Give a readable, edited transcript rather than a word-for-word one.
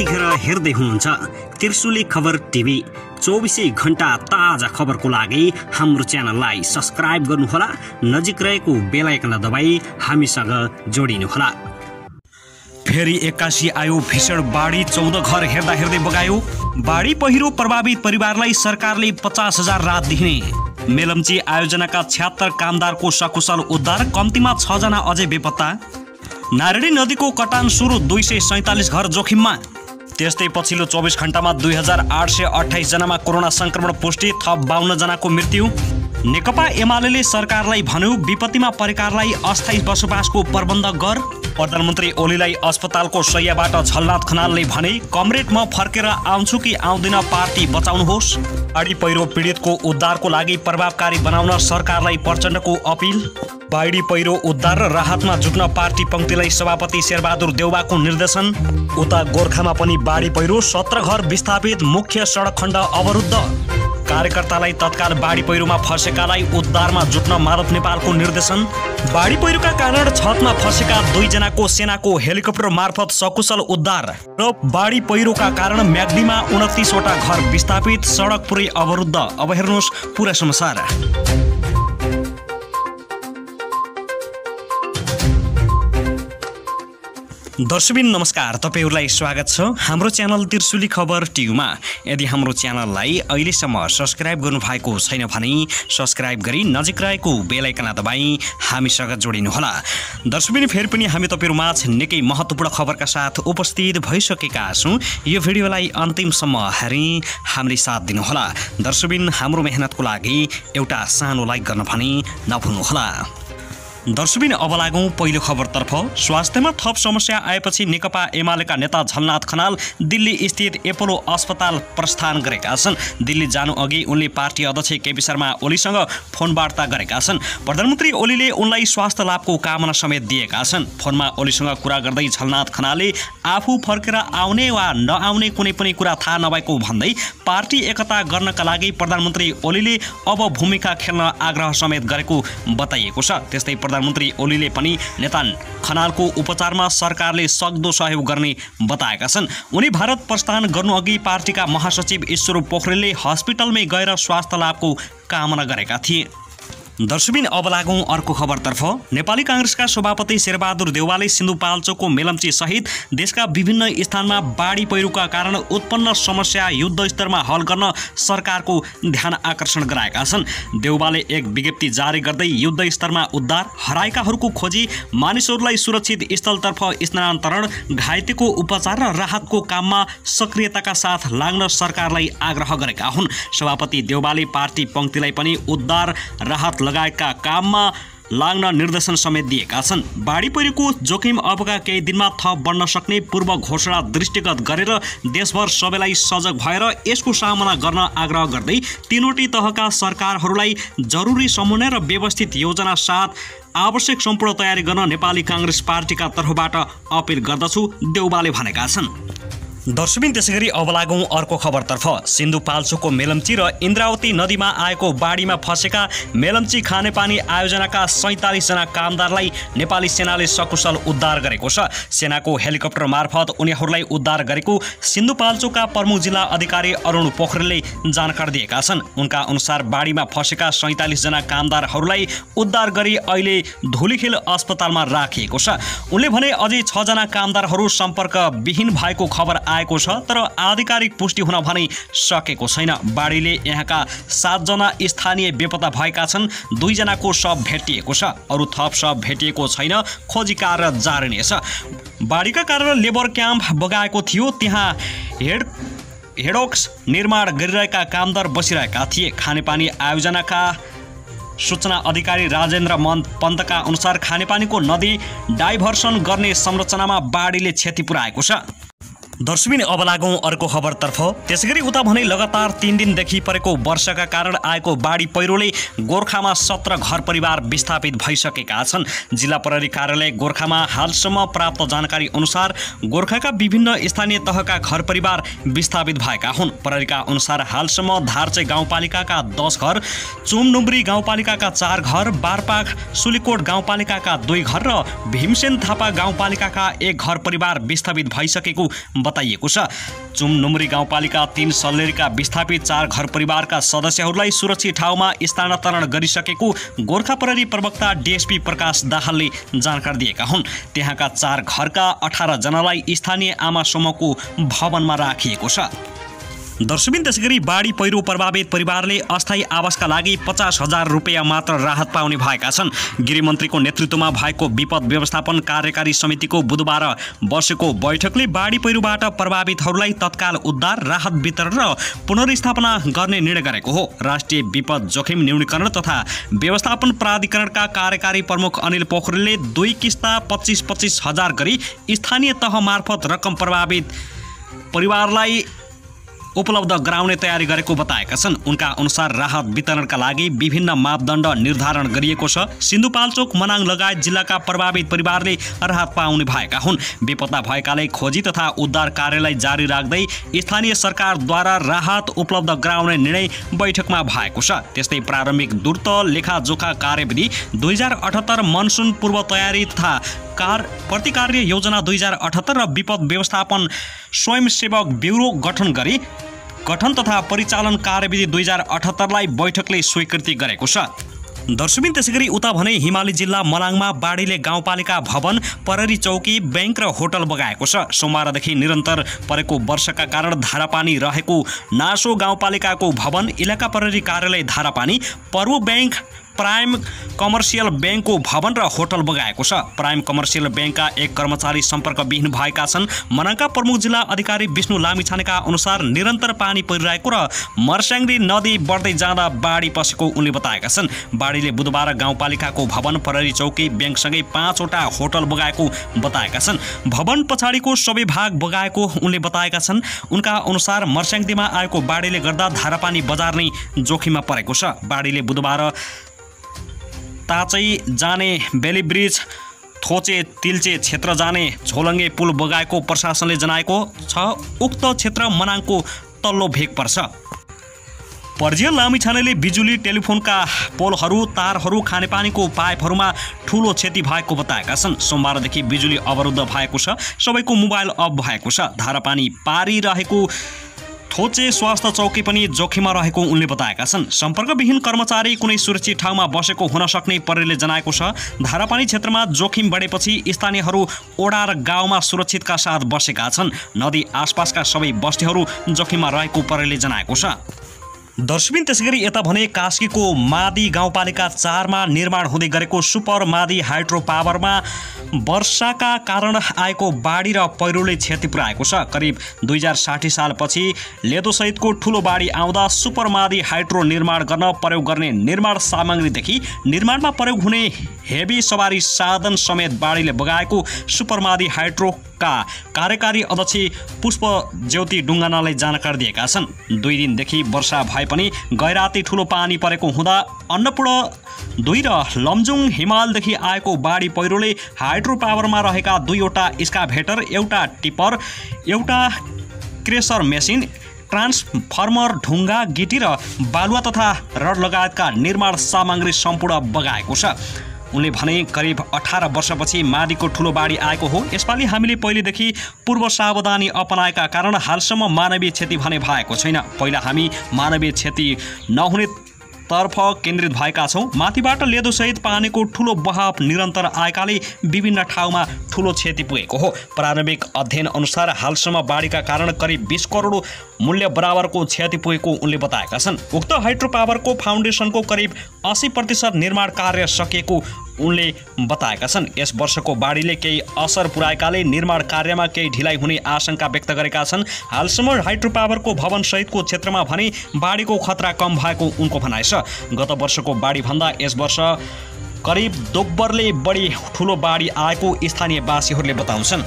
यतिखेर हेर्दै हुनुहुन्छ त्रिशुली खबर टिभी। 24 घण्टा ताजा खबरको लागि हाम्रो च्यानललाई सब्स्क्राइब गर्नुहोला, नजिक रहेको बेल आइकन दबाई हामीसँग जोडिनुहोला। फेरि 81 आयो भीषण बाढी, 14 घर हेर्दा हेर्दै बगायो। बाढी पहिरो प्रभावित परिवारलाई सरकारले 50,000 राहत दिने। मेलम्ची आयोजनाका 76 कामदारको सकुशल उद्धार, कम्तीमा 6 जना अझै बेपत्ता। नारायणी नदीको कटान सुरु, 247 घर जोखिममा। त्यस्तै पछिल्लो 24 घण्टामा 2828 जनामा कोरोना संक्रमण पुष्टि, थप 52 जनाको मृत्यु। नेकपा एमाले सरकारलाई भन्यो विपत्तिमा परेकालाई अस्थायी बसोबासको प्रबन्ध गर। प्रधानमन्त्री ओलीलाई अस्पतालको शैय्याबाट झलनाथ खनालले भने कमरेड म फर्केर आउँछु कि आउँदिन, पार्टी बचाउनुहोस्। बाढी पहिरो पीडितको उद्धारको लागि प्रभावकारी बनाउन सरकारलाई प्रचण्डको अपिल। बाढी पहिरो उद्धार र राहतमा जुट्न पार्टी पंक्तिलाई सभापति शेरबहादुर देउवाको निर्देशन। उता गोर्खामा पनि बाढी पहिरो, 17 घर विस्थापित, मुख्य सडक खण्ड अवरुद्ध। कार्यकर्तालाई तत्काल बाढी पहिरोमा फँसेकालाई उद्धारमा जुट्न माधव नेपालको निर्देशन। बाढी पहिरोका कारण छतमा फँसेका 2 जनाको सेनाको हेलिकप्टर मार्फत सकुशल उद्धार। र बाढी पहिरोका कारण म्याग्दीमा 29 वटा घर विस्थापित, सडक पुरै अवरुद्ध। अब हेर्नुहोस् पुरा समाचार। दर्शकबिन नमस्कार, तपाईहरुलाई स्वागत छ हाम्रो च्यानल त्रिशुली खबर टिभीमा। यदि हाम्रो च्यानललाई अहिलेसम्म सब्स्क्राइब गर्नुभएको छैन भने सब्स्क्राइब गरी नजिक रहेको बेल आइकन दबाई हामीसँग जोडिनुहोला। दर्शकबिन फेरि पनि हामी तपाईहरुमाझ निकै महत्त्वपूर्ण खबरका साथ उपस्थित भइसकेका छौं। यो भिडियोलाई अन्तिमसम्म हेरी हामीले साथ दिनुहोला। दर्शकबिन हाम्रो मेहनतको लागि एउटा सानो लाइक गर्न पनि नभुल्नुहोला। दर्शकबिन अब लागौं पहिलो खबरतर्फ। स्वास्थ्यमा थप समस्या आएपछि नेकपा एमालेका नेता झलनाथ खनाल दिल्ली स्थित एपोलो अस्पताल प्रस्थान गरेका छन्। दिल्ली जानु अघि उनले पार्टी अध्यक्ष केपी शर्मा ओलीसँग फोन वार्ता गरेका छन्। प्रधानमन्त्री ओलीले उनलाई स्वास्थ्य लाभको कामना समेत दिएका छन्। फोनमा ओलीसँग कुरा गर्दै झलनाथ खनालले आफू फर्केर आउने वा नआउने कुनै पनि कुरा थाहा नभएको भन्दै पार्टी एकता गर्नका लागि प्रधानमन्त्री ओलीले अब भूमिका खेल्न आग्रह समेत गरेको बताइएको छ। त्यस्तै प्रधानमन्त्री ओलीले पनि नेता खनालको उपचारमा सरकारले सक्दो सहयोग गर्ने बताएका छन्। उनी भारत प्रस्थान गर्नुअघि पार्टीका महासचिव ईश्वर पोखरेलले हस्पिटलमै गएर स्वास्थ्य लाभको कामना गरेका थिए। दर्शकबिन अब लागौं अर्को खबरतर्फ। नेपाली कांग्रेसका सभापति शेरबहादुर देउवाले सिन्धुपाल्चोकको मेलम्ची सहित देशका विभिन्न स्थानमा बाढी पहिरोका कारण उत्पन्न समस्या युद्ध स्तरमा हल गर्न सरकारको ध्यान आकर्षण गराएका छन्। देउवाले एक विज्ञप्ति जारी गर्दै युद्ध स्तरमा उद्धार, हराएकाहरूको खोजी, मानिसहरूलाई सुरक्षित स्थलतर्फ स्थानान्तरण, घाइतेको उपचार र राहतको काममा सक्रियताका साथ लाग्न सरकारलाई आग्रह गरेका हुन्। सभापति देउवाले पार्टी पंक्तिलाई पनि उद्धार, राहत लगायतका काममा लाग्न निर्देशन समेत दिएका छन्। बाढी पहिरोको जोखिम अबका केही दिनमा थप बढ्न सक्ने पूर्व घोषणा दृष्टिगत गरेर देशभर सबैलाई सजग भएर यसको सामना गर्न आग्रह गर्दै तीनवटै तहका सरकारहरूलाई जरुरी समन्वय र व्यवस्थित योजना साथ आवश्यक सम्पूर्ण तयारी गर्न नेपाली कांग्रेस पार्टीका तर्फबाट अपिल गर्दछु, देउवाले भनेका छन्। दर्शकबिन त्यसैगरी अब लागौं अर्को खबरतर्फ। सिन्धुपाल्चोकको मेलम्ची र इन्द्रावती नदीमा आएको बाढीमा फँसेका मेलम्ची खानेपानी आयोजनाका 47 जना कामदारलाई नेपाली सेनाले सकुशल उद्धार गरेको छ। सेनाको हेलिकप्टर मार्फत उनीहरूलाई उद्धार गरेको सिन्धुपाल्चोकका प्रमुख जिल्ला अधिकारी अरुण पोखरेलले जानकारी दिएका छन्। उनका अनुसार बाढीमा फँसेका 47 जना कामदारहरूलाई उद्धार गरी अहिले धुलीखेल अस्पतालमा राखिएको छ। उनले भने अझै 6 जना कामदारहरू सम्पर्क विहीन भएको खबर आएको छ, तर आधिकारिक पुष्टि हुन भने सकेको छैन। बाढीले यहाँका 7 जना स्थानीय बेपत्ता भएका छन्। 2 जनाको शव भेटिएको छ, अरू थप शव भेटिएको छैन। खोजी कार्य जारी नै छ। बाढीका कारण लेबर क्याम्प बगाएको थियो, त्यहाँ हेडोक्स निर्माण गरिरहेका कामदार बसिरहेका थिए। खानेपानी आयोजनाका सूचना अधिकारी राजेन्द्र पन्तका अनुसार खानेपानीको नदी डाइभर्सन गर्ने संरचनामा बाढीले क्षति पुर्याएको छ। दर्शकबिन अब लागौं अर्को खबरतर्फ। त्यसैगरी उता भने लगातार 3 दिनदेखि परेको वर्षाका कारण आएको बाढी पहिरोले गोर्खामा 17 घर परिवार विस्थापित भइसकेका छन्। जिल्ला प्रहरी कार्यालय गोर्खामा हालसम्म प्राप्त जानकारी अनुसार गोर्खाका विभिन्न स्थानीय तहका घर परिवार विस्थापित भएका हुन्। प्रहरीका अनुसार हालसम्म धारचे गाउँपालिकाका 10 घर, चुमनुब्री गाउँपालिकाका 4 घर, बारपाख सुलीकोट गाउँपालिकाका 2 घर र भीमसेन थापा गाउँपालिकाका 1 घर परिवार विस्थापित भइसकेको बताइएको छ। चुमनुमरी गाउँपालिका 3 सल्लेरीका विस्थापित 4 घर परिवारका सदस्यहरूलाई सुरक्षित ठाउँमा स्थानान्तरण गरिसकेको गोर्खा प्रहरी प्रवक्ता डीएसपी प्रकाश दाहालले जानकारी दिएका हुन्। त्यहाँका 4 घरका 18 जनालाई स्थानीय आमा समूहको भवनमा राखिएको छ। दर्शकबिन त्यसैगरी बाढी पहिरो प्रभावित परिवारले अस्थायी आवासका लागि 50,000 रुपियाँ मात्र राहत पाउने भएका छन्। गृहमन्त्रीको नेतृत्वमा भएको विपद व्यवस्थापन कार्यकारी समितिको बुधबार बसेको बैठकले बाढी पहिरोबाट प्रभावितहरूलाई तत्काल उद्धार, राहत वितरण र पुनर्स्थापना गर्ने निर्णय गरेको हो। राष्ट्रिय विपद जोखिम न्यूनीकरण तथा व्यवस्थापन प्राधिकरणका कार्यकारी प्रमुख अनिल पोखरेलले 2 किस्ता 25-25 हजार गरी स्थानीय तह मार्फत रकम प्रभावित परिवारलाई उपलब्ध गराउने तयारी गरेको बताएका छन्। उनका अनुसार राहत वितरणका लागि विभिन्न मापदण्ड निर्धारण गरिएको छ। सिन्धुपाल्चोक, मनाङ लगायत जिल्लाका प्रभावित परिवारले राहत पाउने भएका हुन्। विपदा भएकाले खोजी तथा उद्धार कार्यलाई जारी राख्दै स्थानीय सरकारद्वारा राहत उपलब्ध गराउने निर्णय बैठकमा भएको छ। त्यस्तै प्रारम्भिक द्रुत लेखाजोखा कार्यविधि 2078, मनसुन पूर्व तयारी तथा प्रतिकार्य योजना 2078 र विपद व्यवस्थापन स्वयंसेवक ब्युरो गठन तथा परिचालन कार्यविधि 2078 लाई बैठकले स्वीकृति गरेको छ। दर्शकबिन त्यसैगरी उता भने हिमाली जिल्ला मलाङमा बाढीले गाउँपालिका भवन, प्रहरी चौकी, बैंक र होटल बगाएको छ। सोमबारदेखि निरन्तर परेको वर्षाका कारण धारापानी रहेको नासो गाउँपालिकाको भवन, इलाका प्रहरी कार्यालय धारापानी, पर्व बैंक, प्राइम कमर्सियल बैंकको भवन र होटल बगाएको छ। प्राइम कमर्सियल बैंकका 1 कर्मचारी सम्पर्कविहीन भएका छन्। मनाङका प्रमुख जिल्ला अधिकारी विष्णु लामिछानेका अनुसार निरन्तर पानी परिरहेको र मर्स्याङ्दी नदी बढ्दै जाँदा बाढी पसेको उनले बताएका छन्। बाढीले बुधबार गाउँपालिकाको भवन, प्रहरी चौकी, बैंकसँगै 5 वटा होटल बगाएको बताएका छन्। भवन पछाडिको सबै भाग बगाएको उनले बताएका छन्। उनका अनुसार मर्स्याङ्दीमा आएको बाढीले गर्दा धारापानी बजार नै जोखिममा परेको छ। बाढीले बुधबार ताचै जाने बेली ब्रिज, थोचे तिल्चे क्षेत्र जाने झोलङ्गे पुल बगाएको प्रशासनले जनाएको छ। उक्त क्षेत्र मनाङको तल्लो भेग पर्छ। पर्जियल लामिछानेले बिजुली, टेलिफोनका पोलहरू, तारहरू, खानेपानीको पाइपहरूमा ठूलो क्षति भएको बताएका छन्। सोमबारदेखि बिजुली अवरुद्ध भएको छ। सबैको मोबाइल अफ भएको छ। धारापानी पारिरहेको थोचे स्वास्थ्य चौकी पनि जोखिममा रहेको उनले बताएका छन्। सम्पर्कविहीन कर्मचारी कुनै सुरक्षित ठाउँमा बसेको हुन सक्ने प्रहरीले जनाएको छ। धारापानी क्षेत्रमा जोखिम बढेपछि स्थानीयहरू ओडा र गाउँमा सुरक्षितका साथ बसेका छन्। नदी आसपासका सबै बस्तीहरू जोखिममा रहेको प्रहरीले जनाएको छ। दर्शकबिन त्यसैगरी यता भने कास्कीको मादी गाउँपालिका 4 मा निर्माण हुँदै गरेको सुपर मादी हाइड्रो पावरमा वर्षाका कारण आएको बाढी र पहिरोले क्षति पुर्याएको छ। करिब 2060 सालपछि लेदोसहितको ठूलो बाढी आउँदा सुपर मादी हाइड्रो निर्माण गर्न प्रयोग गर्ने निर्माण सामग्रीदेखि निर्माणमा प्रयोग हुने हेभी सवारी साधन समेत बाढीले बगाएको सुपर मादी हाइड्रोका कार्यकारी अध्यक्ष पुष्प ज्योति ढुङ्गानाले जानकारी दिएका छन्। 2 दिनदेखि वर्षा भए पनि गैराती ठूलो पानी परेको हुँदा अन्नपूर्ण 2 र लमजुङ हिमालदेखि आएको बाढी पहिरोले हाइड्रो पावरमा रहेका 2 वटा स्काभेटर, एउटा टिपर, एउटा क्रेसर मेसिन, ट्रान्सफर्मर, ढुङ्गा, गिटी र बालुवा तथा रड लगायतका निर्माण सामग्री सम्पूर्ण बगाएको छ। उनले भने करिब 18 वर्षपछि मादीको ठूलो बाढी आएको हो। यसपालि हामीले पहिलेदेखि पूर्व सावधानी अपनाएका कारण हालसम्म मानवीय क्षति भने भएको छैन। पहिला हामी मानवीय क्षति नहुने तर्फ केन्द्रित भएका छौँ। माथिबाट लेदोसहित पानीको ठूलो बहाव निरन्तर आएकाले विभिन्न ठाउँमा ठूलो क्षति पुगेको हो। प्रारम्भिक अध्ययन अनुसार हालसम्म बाढीका कारण करिब 20 करोड मूल्य बराबरको क्षति पुगेको उनले बताएका छन्। उक्त हाइड्रो पावरको फाउन्डेसनको करिब 80% निर्माण कार्य सकिएको उनले बताएका छन्। यस वर्षको बाढीले केही असर पुर्याएकाले निर्माण कार्यमा केही ढिलाइ हुने आशंका व्यक्त गरेका छन्। हालसम्म हाइड्रो पावरको भवन सहितको क्षेत्रमा भने बाढीको खतरा कम भएको उनको भनाइ छ। गत वर्षको बाढी भन्दा यस वर्ष करिब दोब्बरले बढी ठूलो बाढी आएको स्थानीयवासीहरूले बताउँछन्।